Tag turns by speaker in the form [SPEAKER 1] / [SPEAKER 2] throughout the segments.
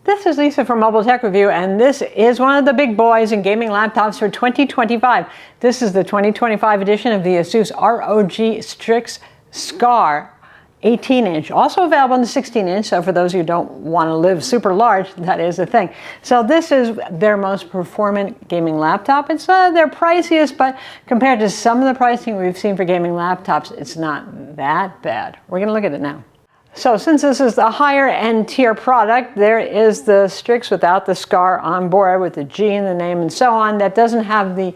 [SPEAKER 1] This is Lisa from MobileTechReview, and this is one of the big boys in gaming laptops for 2025. This is the 2025 edition of the Asus ROG Strix Scar 18-inch, also available in the 16-inch, so for those who don't want to live super large, that is the thing. So this is their most performant gaming laptop. It's their priciest, but compared to some of the pricing we've seen for gaming laptops, it's not that bad. We're going to look at it now. So since this is the higher end tier product, there is the Strix without the Scar on board with the G in the name and so on. That doesn't have the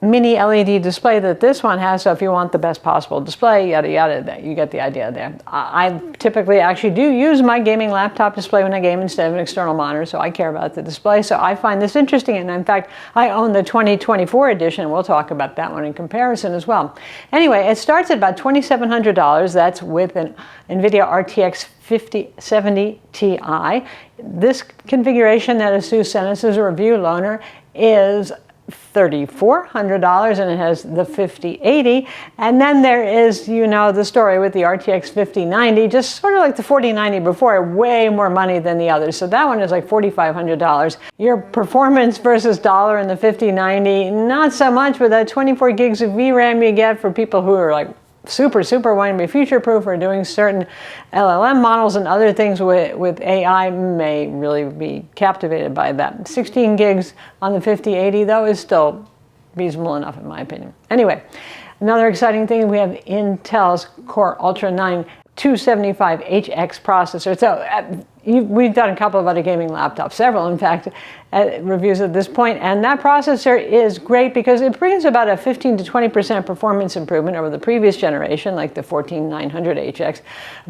[SPEAKER 1] mini LED display that this one has, so if you want the best possible display, yada yada, you get the idea there. I typically actually do use my gaming laptop display when I game instead of an external monitor, so I care about the display, so I find this interesting, and in fact I own the 2024 edition. We'll talk about that one in comparison as well. Anyway, it starts at about $2,700. That's with an Nvidia RTX 5070 Ti. This configuration that Asus sent us as a review loaner is $3,400, and it has the 5080, and then there is, you know, the story with the RTX 5090, just sort of like the 4090 before, way more money than the others. So that one is like $4,500. Your performance versus dollar in the 5090, not so much, but that 24 gigs of VRAM you get for people who are like super wanting to be future-proof or doing certain LLM models and other things with AI may really be captivated by that. 16 gigs on the 5080 though is still reasonable enough in my opinion. Anyway, another exciting thing, we have Intel's Core Ultra 9 275HX processor. So we've done a couple of other gaming laptops, several in fact, reviews at this point, and that processor is great because it brings about a 15 to 20% performance improvement over the previous generation, like the 14900HX,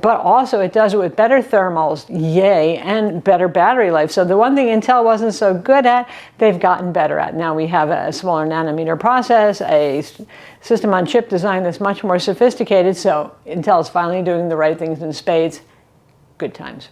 [SPEAKER 1] but also it does it with better thermals, yay, and better battery life. So the one thing Intel wasn't so good at, they've gotten better at. Now we have a smaller nanometer process, a system on chip design that's much more sophisticated, so Intel is finally doing the right things in spades. Good times.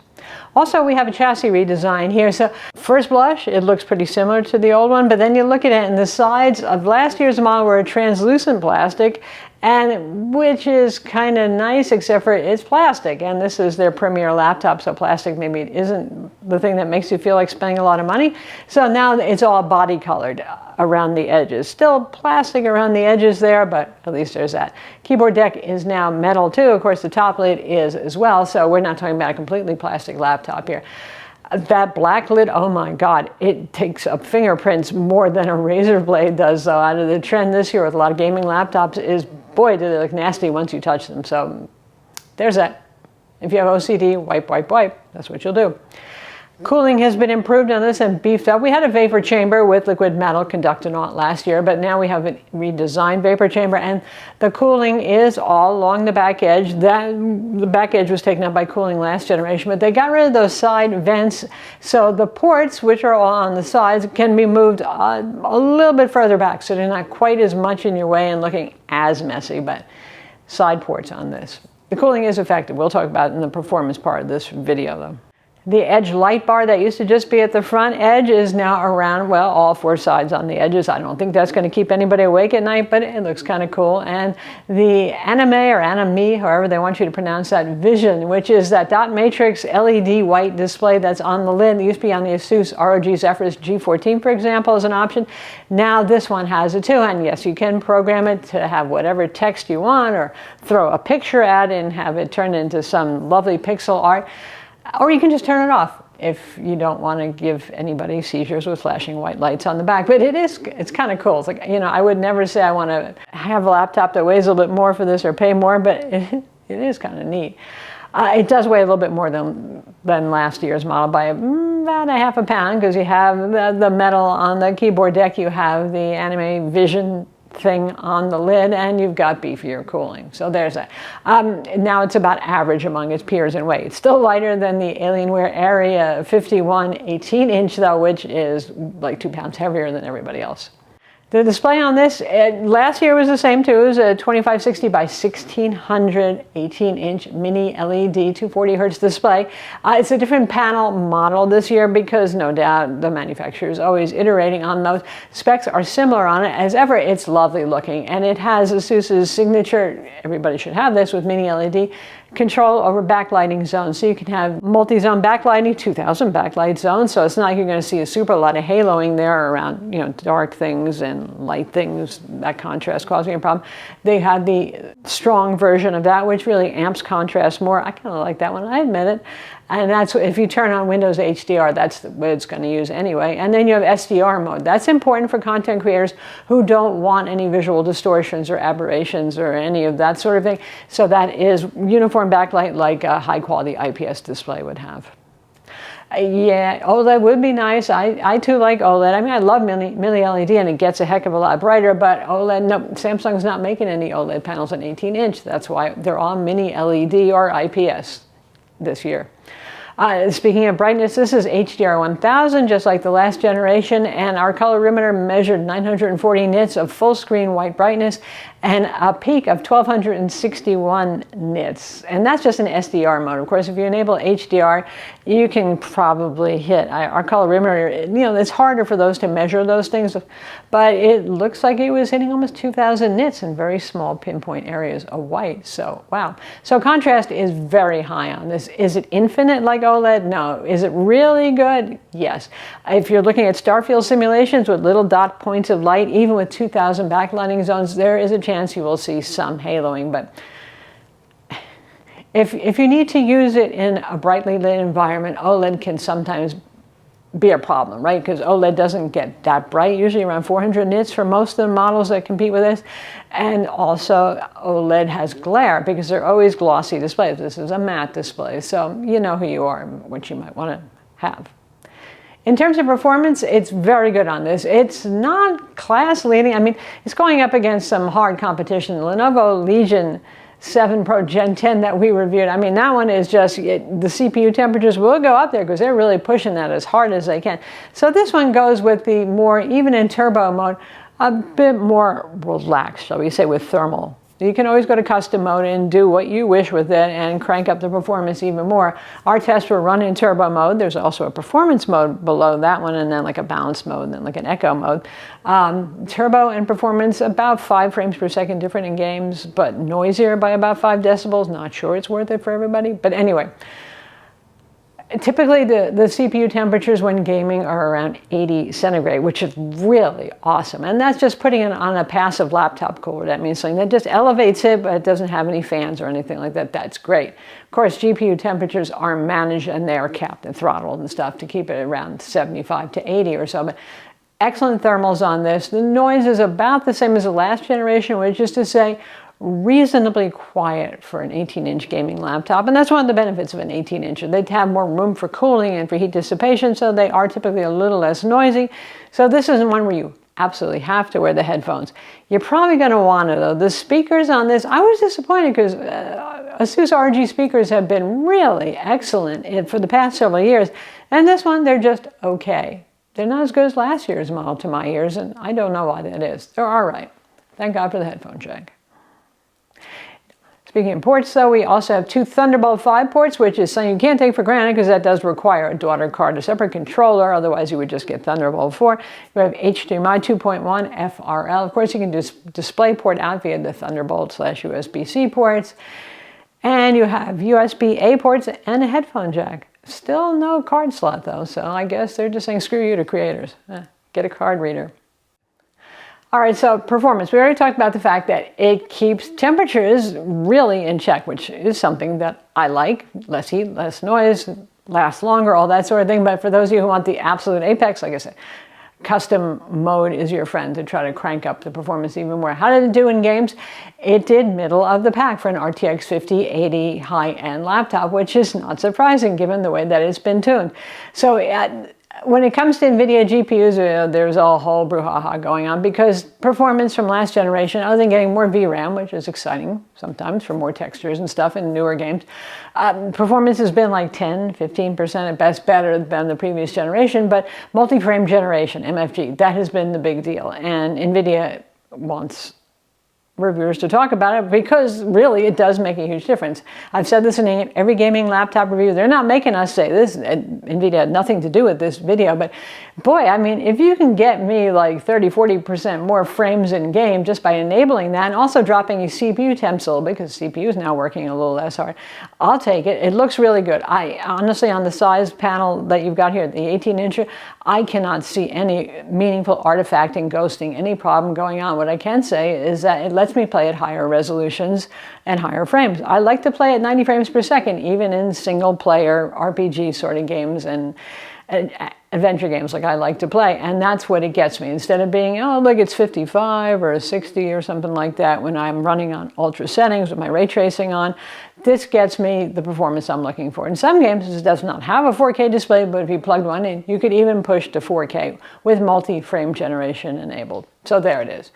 [SPEAKER 1] Also, we have a chassis redesign here. So first blush, it looks pretty similar to the old one, but then you look at it and the sides of last year's model were a translucent plastic, and which is kind of nice, except for it's plastic, and this is their premier laptop, so plastic maybe it isn't the thing that makes you feel like spending a lot of money. So now it's all body colored around the edges. Still plastic around the edges there, but at least there's that. Keyboard deck is now metal too. Of course, the top lid is as well, so we're not talking about a completely plastic laptop here. That black lid, oh my God, it takes up fingerprints more than a razor blade does. So out of the trend this year with a lot of gaming laptops is, boy, do they look nasty once you touch them. So there's that. If you have OCD, wipe, wipe, wipe. That's what you'll do. Cooling has been improved on this and beefed up. We had a vapor chamber with liquid metal conductant last year, but now we have a redesigned vapor chamber, and the cooling is all along the back edge. The back edge was taken up by cooling last generation, but they got rid of those side vents, so the ports, which are all on the sides, can be moved a little bit further back, so they're not quite as much in your way and looking as messy, but side ports on this. The cooling is effective. We'll talk about it in the performance part of this video though. The edge light bar that used to just be at the front edge is now around, well, all four sides on the edges. I don't think that's going to keep anybody awake at night, but it looks kind of cool. And the anime or anime, however they want you to pronounce that, vision, which is that dot matrix LED white display that's on the lid. It used to be on the Asus ROG Zephyrus G14, for example, as an option. Now this one has it too, and yes, you can program it to have whatever text you want or throw a picture at it and have it turn into some lovely pixel art. Or you can just turn it off if you don't want to give anybody seizures with flashing white lights on the back. But it's kind of cool. It's like, you know, I would never say I want to have a laptop that weighs a little bit more for this or pay more, but it is kind of neat. It does weigh a little bit more than last year's model by about a half a pound, because you have the metal on the keyboard deck, you have the anime vision thing on the lid, and you've got beefier cooling. So there's that. Now it's about average among its peers in weight. It's still lighter than the Alienware Area 51 18-inch though, which is like 2 pounds heavier than everybody else. The display on this, last year was the same too. It was a 2560 by 1600 18-inch mini LED 240 hertz display. It's a different panel model this year because no doubt the manufacturer is always iterating on those. Specs are similar on it. As ever, it's lovely looking, and it has Asus's signature, everybody should have this with mini LED, control over backlighting zones. So you can have multi-zone backlighting, 2000 backlight zones. So it's not like you're going to see a super lot of haloing there around, dark things and light things, that contrast causing a problem. They had the strong version of that, which really amps contrast more. I kind of like that one, I admit it. And that's, if you turn on Windows HDR, that's what it's going to use anyway. And then you have SDR mode. That's important for content creators who don't want any visual distortions or aberrations or any of that sort of thing. So that is uniform backlight like a high quality IPS display would have. Yeah, OLED would be nice. I too like OLED. I mean, I love mini LED and it gets a heck of a lot brighter, but OLED, no, Samsung's not making any OLED panels in 18-inch. That's why they're all mini LED or IPS this year. Speaking of brightness, this is HDR 1000, just like the last generation, and our colorimeter measured 940 nits of full screen white brightness and a peak of 1261 nits. And that's just an SDR mode. Of course, if you enable HDR, you can probably hit our colorimeter. It's harder for those to measure those things, but it looks like it was hitting almost 2000 nits in very small pinpoint areas of white. So, wow. So contrast is very high on this. Is it infinite like OLED? No. Is it really good? Yes. If you're looking at starfield simulations with little dot points of light, even with 2000 backlighting zones, there is a chance you will see some haloing. But if you need to use it in a brightly lit environment, OLED can sometimes be a problem, right? Because OLED doesn't get that bright, usually around 400 nits for most of the models that compete with this. And also OLED has glare because they're always glossy displays. This is a matte display, so you know who you are and what you might want to have. In terms of performance, it's very good on this. It's not class leading. I mean, it's going up against some hard competition. Lenovo Legion 7 Pro Gen 10 that we reviewed. I mean, that one is just, the CPU temperatures will go up there because they're really pushing that as hard as they can. So this one goes with the more, even in turbo mode, a bit more relaxed, shall we say, with thermal. You can always go to custom mode and do what you wish with it and crank up the performance even more. Our tests were run in turbo mode. There's also a performance mode below that one, and then like a balance mode, and then like an echo mode. Turbo and performance, about 5 frames per second different in games, but noisier by about 5 decibels. Not sure it's worth it for everybody, but anyway. Typically, the CPU temperatures when gaming are around 80 centigrade, which is really awesome. And that's just putting it on a passive laptop cooler. That means something that just elevates it, but it doesn't have any fans or anything like that. That's great. Of course, GPU temperatures are managed and they are capped and throttled and stuff to keep it around 75 to 80 or so. But excellent thermals on this. The noise is about the same as the last generation, which is to say, reasonably quiet for an 18-inch gaming laptop, and that's one of the benefits of an 18-incher. They have more room for cooling and for heat dissipation, so they are typically a little less noisy. So this isn't one where you absolutely have to wear the headphones. You're probably going to want to, though. The speakers on this, I was disappointed because Asus ROG speakers have been really excellent for the past several years, and this one, they're just okay. They're not as good as last year's model to my ears, and I don't know why that is. They're all right. Thank God for the headphone jack. Speaking of ports, though, we also have 2 Thunderbolt 5 ports, which is something you can't take for granted because that does require a daughter card, a separate controller. Otherwise, you would just get Thunderbolt 4. You have HDMI 2.1 FRL. Of course, you can do DisplayPort out via the Thunderbolt/USB-C ports. And you have USB-A ports and a headphone jack. Still no card slot, though, so I guess they're just saying, screw you to creators. Get a card reader. All right, so performance. We already talked about the fact that it keeps temperatures really in check, which is something that I like. Less heat, less noise, lasts longer, all that sort of thing. But for those of you who want the absolute apex, like I said, custom mode is your friend to try to crank up the performance even more. How did it do in games? It did middle of the pack for an RTX 5080 high-end laptop, which is not surprising given the way that it's been tuned. So when it comes to NVIDIA GPUs, there's a whole brouhaha going on because performance from last generation, other than getting more VRAM, which is exciting sometimes for more textures and stuff in newer games, performance has been like 10, 15% at best better than the previous generation, but multi-frame generation, MFG, that has been the big deal. And NVIDIA wants reviewers to talk about it, because really it does make a huge difference. I've said this in every gaming laptop review. They're not making us say this. Nvidia had nothing to do with this video, but boy, I mean, if you can get me like 30-40% more frames in game just by enabling that, and also dropping a CPU temps a little bit, because CPU is now working a little less hard, I'll take it. It looks really good. I honestly, on the size panel that you've got here, the 18-incher, I cannot see any meaningful artifacting, ghosting, any problem going on. What I can say is that it lets me play at higher resolutions and higher frames. I like to play at 90 frames per second, even in single player RPG sort of games and adventure games like I like to play, and that's what it gets me. Instead of being, oh look, it's 55 or 60 or something like that when I'm running on ultra settings with my ray tracing on, this gets me the performance I'm looking for. In some games it does not have a 4K display, but if you plugged one in, you could even push to 4K with multi-frame generation enabled. So there it is.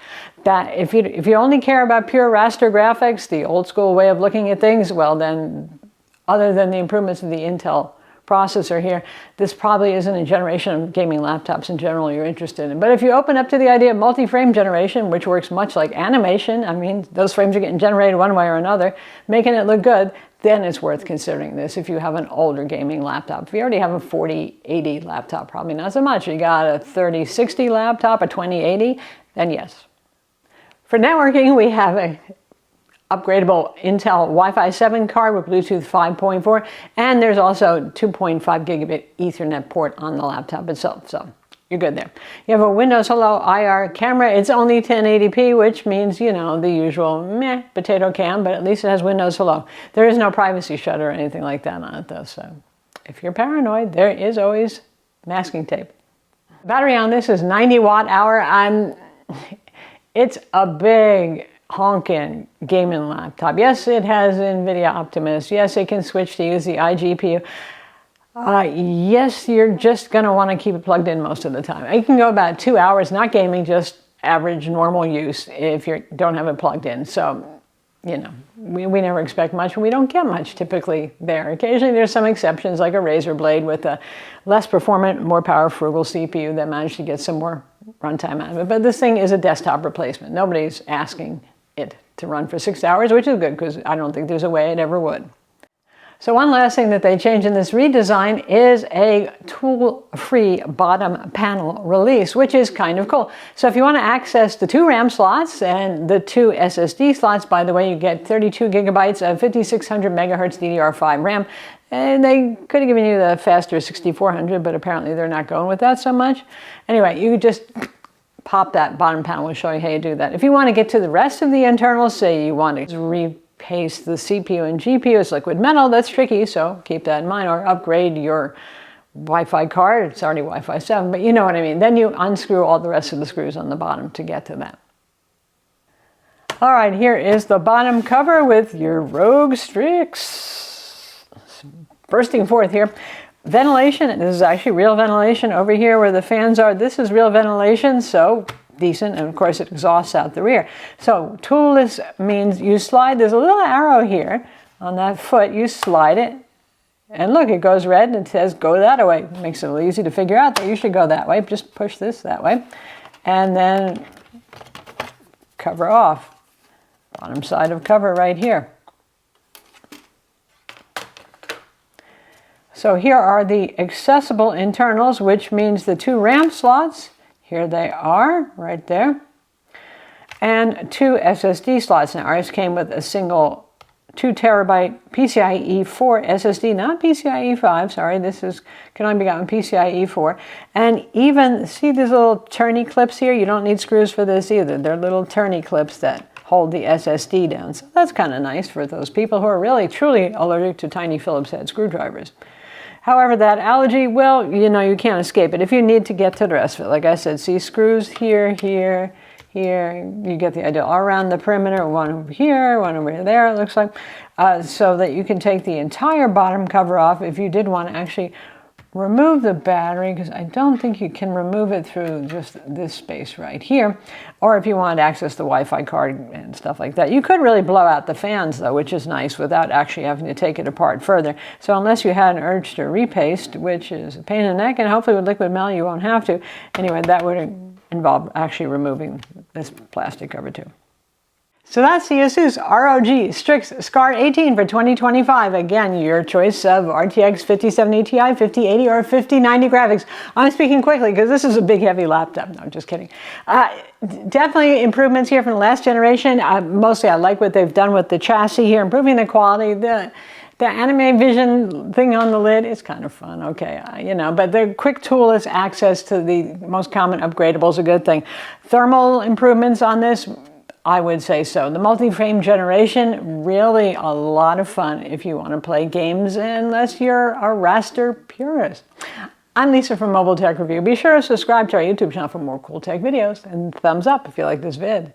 [SPEAKER 1] That if you only care about pure raster graphics, the old school way of looking at things, well then, other than the improvements of the Intel processor here, this probably isn't a generation of gaming laptops in general you're interested in. But if you open up to the idea of multi-frame generation, which works much like animation, I mean, those frames are getting generated one way or another, making it look good, then it's worth considering this if you have an older gaming laptop. If you already have a 4080 laptop, probably not so much. You got a 3060 laptop, a 2080, then yes. For networking, we have a upgradable Intel Wi-Fi 7 card with Bluetooth 5.4, and there's also 2.5 gigabit Ethernet port on the laptop itself, so you're good there. You have a Windows Hello IR camera. It's only 1080p, which means, you know, the usual meh potato cam, but at least it has Windows Hello. There is no privacy shutter or anything like that on it though, so if you're paranoid, there is always masking tape. Battery on this is 90 watt hour. It's a big honkin' gaming laptop. Yes, it has Nvidia Optimus. Yes, it can switch to use the iGPU. Yes, you're just going to want to keep it plugged in most of the time. It can go about 2 hours, not gaming, just average normal use if you don't have it plugged in. So, you know, we never expect much, and we don't get much typically there. Occasionally there's some exceptions, like a Razer Blade with a less performant, more power frugal CPU that managed to get some more runtime out of it. But this thing is a desktop replacement. Nobody's asking it to run for 6 hours, which is good because I don't think there's a way it ever would. So one last thing that they changed in this redesign is a tool-free bottom panel release, which is kind of cool. So if you want to access the 2 RAM slots and the 2 SSD slots, by the way, you get 32 gigabytes of 5600 megahertz DDR5 RAM. And they could have given you the faster 6400, but apparently they're not going with that so much. Anyway, you just pop that bottom panel. We'll show you how you do that. If you want to get to the rest of the internals, say you want to repaste the CPU and GPU as liquid metal, that's tricky, so keep that in mind, or upgrade your Wi-Fi card. It's already Wi-Fi 7, but you know what I mean. Then you unscrew all the rest of the screws on the bottom to get to that. All right, here is the bottom cover with your ROG Strix. Bursting forth here. Ventilation, this is actually real ventilation over here where the fans are. This is real ventilation, so decent, and of course it exhausts out the rear. So toolless means you slide, there's a little arrow here on that foot, you slide it, and look, it goes red and it says go that way. It makes it a little easy to figure out that you should go that way. Just push this that way, and then cover off. Bottom side of cover right here. So here are the accessible internals, which means the 2 RAM slots. Here they are, right there. And 2 SSD slots. Now ours came with a single 2 terabyte PCIe 4 SSD, not PCIe 5, sorry, this can only be gotten PCIe 4. And even, see these little turny clips here? You don't need screws for this either. They're little turny clips that hold the SSD down. So that's kind of nice for those people who are really, truly allergic to tiny Phillips head screwdrivers. However, that allergy, well, you know, you can't escape it if you need to get to the rest of it. Like I said, see screws here, here, here. You get the idea. All around the perimeter, one over here, one over there, it looks like. So that you can take the entire bottom cover off if you did want to actually remove the battery, because I don't think you can remove it through just this space right here. Or if you wanted to access the Wi-Fi card and stuff like that. You could really blow out the fans though, which is nice, without actually having to take it apart further. So unless you had an urge to repaste, which is a pain in the neck, and hopefully with liquid metal you won't have to. Anyway, that would involve actually removing this plastic cover too. So that's the Asus ROG Strix Scar 18 for 2025. Again, your choice of RTX 5070 Ti, 5080, or 5090 graphics. I'm speaking quickly because this is a big, heavy laptop. No, just kidding. Definitely improvements here from the last generation. Mostly I like what they've done with the chassis here, improving the quality. The anime vision thing on the lid is kind of fun, okay, but the quick toolless access to the most common upgradables is a good thing. Thermal improvements on this, I would say so. The multi-frame generation, really a lot of fun if you want to play games, unless you're a raster purist. I'm Lisa from Mobile Tech Review. Be sure to subscribe to our YouTube channel for more cool tech videos, and thumbs up if you like this vid.